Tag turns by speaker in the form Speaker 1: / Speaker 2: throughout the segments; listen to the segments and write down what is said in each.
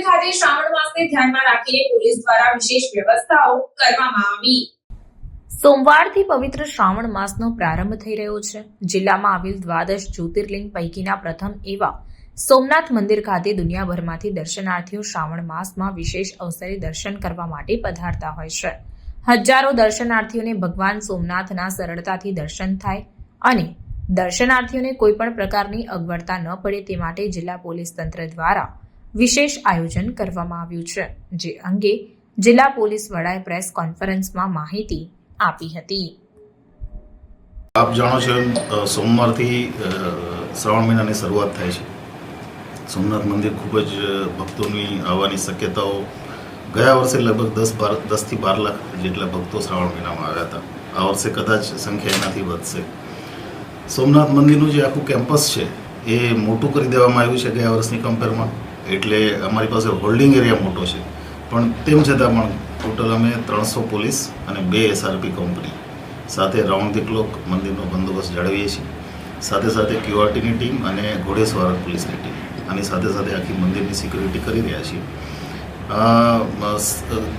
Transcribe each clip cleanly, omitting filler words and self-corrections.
Speaker 1: ખાતે શ્રાવણ માસને ધ્યાનમાં રાખીને પોલીસ દ્વારા વિશેષ વ્યવસ્થાઓ કરવામાં આવી। સોમવારથી પવિત્ર શ્રાવણ માસનો પ્રારંભ થઈ રહ્યો છે। જિલ્લામાં આવેલ દ્વાદશ જ્યોતિર્લિંગ પૈકીના પ્રથમ એવા સોમનાથ મંદિર ખાતે દુનિયાભરમાંથી દર્શનાર્થીઓ શ્રાવણ માસમાં વિશેષ અવસરે દર્શન કરવા માટે પધારતા હોય છે। હજારો દર્શનાર્થીઓને ભગવાન સોમનાથના સરળતાથી દર્શન થાય અને દર્શનાર્થીઓને કોઈ પણ પ્રકારની અગવડતા ન પડે તે માટે જિલ્લા પોલીસ તંત્ર દ્વારા વિશેષ આયોજન કરવામાં આવ્યું છે, જે અંગે જિલ્લા પોલીસ વડાએ પ્રેસ કોન્ફરન્સમાં માહિતી આપી હતી।
Speaker 2: આપ જાણો છો સોમવારથી શ્રાવણ મહિનાની શરૂઆત થાય છે। સોમનાથ મંદિર ખૂબ જ ભક્તોની આવવાની શક્યતાઓ ગયા વર્ષે લગભગ 10 થી 12 લાખ જેટલા ભક્તો શ્રાવણ મહિનામાં આવ્યા હતા। આ વર્ષે કદાચ સંખ્યા એનાથી વધશે। સોમનાથ મંદિરનું જે આખું કેમ્પસ છે એ મોટું કરી દેવામાં આવ્યું છે ગયા વર્ષની કમ્પેરમાં, એટલે અમારી પાસે હોલ્ડિંગ એરિયા મોટો છે, પણ તેમ છતાં પણ ટોટલ અમે 300 પોલીસ અને 2 SRP કંપની સાથે રાઉન્ડ ધી ક્લોક મંદિરનો બંદોબસ્ત જાળવીએ છીએ। સાથે સાથે QRTની ટીમ અને ઘોડેસવાર પોલીસની ટીમ આની સાથે સાથે આખી મંદિરની સિક્યુરિટી કરી રહ્યા છીએ।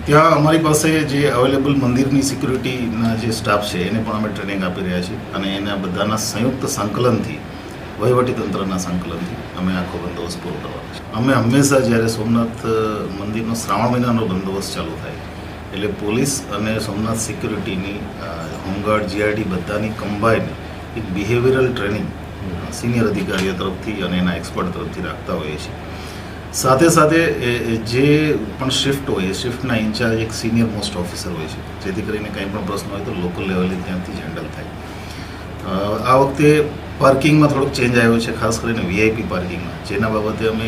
Speaker 2: ત્યાં અમારી પાસે જે અવેલેબલ મંદિરની સિક્યુરિટીના જે સ્ટાફ છે એને પણ અમે ટ્રેનિંગ આપી રહ્યા છીએ અને એના બધાના સંયુક્ત સંકલનથી, વહીવટીતંત્રના સંકલનથી અમે આખો બંદોબસ્ત પૂરો કરવાનો છે। અમે હંમેશા જ્યારે સોમનાથ મંદિરનો શ્રાવણ મહિનાનો બંદોબસ્ત ચાલુ થાય એટલે પોલીસ અને સોમનાથ સિક્યુરિટીની હોમગાર્ડ, GRD બધાની કમ્બાઈન એક બિહેવિયરલ ટ્રેનિંગ સિનિયર અધિકારીઓ તરફથી અને એના એક્સપર્ટ તરફથી રાખતા હોઈએ છીએ। સાથે સાથે જે પણ શિફ્ટ હોય એ શિફ્ટના ઇન્ચાર્જ એક સિનિયર મોસ્ટ ઓફિસર હોય છે, જેથી કરીને કંઈ પણ પ્રશ્ન હોય તો લોકલ લેવલે ત્યાંથી જ હેન્ડલ થાય। આ વખતે પાર્કિંગમાં થોડોક ચેન્જ આવ્યો છે, ખાસ કરીને VIP પાર્કિંગમાં, જેના બાબતે અમે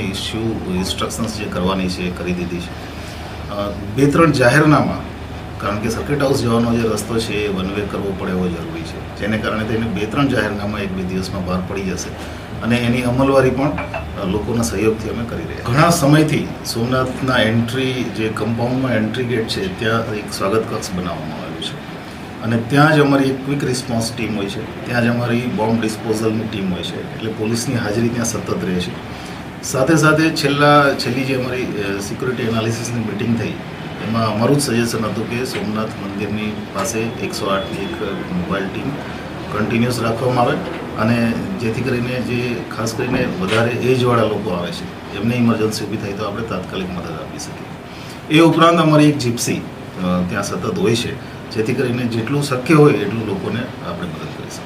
Speaker 2: ઇન્સ્ટ્રક્શન્સ જે કરવાની છે એ કરી દીધી છે। 2-3 જાહેરનામા, કારણ કે સર્કિટ હાઉસ જવાનો જે રસ્તો છે એ વન વે કરવો પડે એવો જરૂરી છે, જેને કારણે તેને 2-3 જાહેરનામા 1-2 દિવસમાં બહાર પડી જશે અને એની અમલવારી પણ લોકોના સહયોગથી અમે કરી રહ્યા। ઘણા સમયથી સોમનાથના એન્ટ્રી જે કમ્પાઉન્ડમાં એન્ટ્રી ગેટ છે ત્યાં એક સ્વાગત કક્ષ બનાવવામાં આવ્યું છે અને ત્યાં જ અમારી એક ક્વિક રિસ્પોન્સ ટીમ હોય છે, ત્યાં જ અમારી બોમ્બ ડિસ્પોઝલની ટીમ હોય છે, એટલે પોલીસની હાજરી ત્યાં સતત રહે છે। સાથે સાથે છેલ્લી જે અમારી સિક્યુરિટી એનાલિસિસની મિટિંગ થઈ એમાં અમારું જ સજેશન હતું કે સોમનાથ મંદિરની પાસે 108ની એક મોબાઈલ ટીમ કન્ટિન્યુઅસ રાખવામાં આવે અને જેથી કરીને જે ખાસ કરીને વધારે એજવાળા લોકો આવે છે એમને ઇમરજન્સી ઊભી થાય તો આપણે તાત્કાલિક મદદ આપી શકીએ। એ ઉપરાંત અમારી એક જીપ્સી ત્યાં સતત હોય છે, જેથી કરીને જેટલું શક્ય હોય એટલું લોકોને આપણે મદદ કરી શકીએ।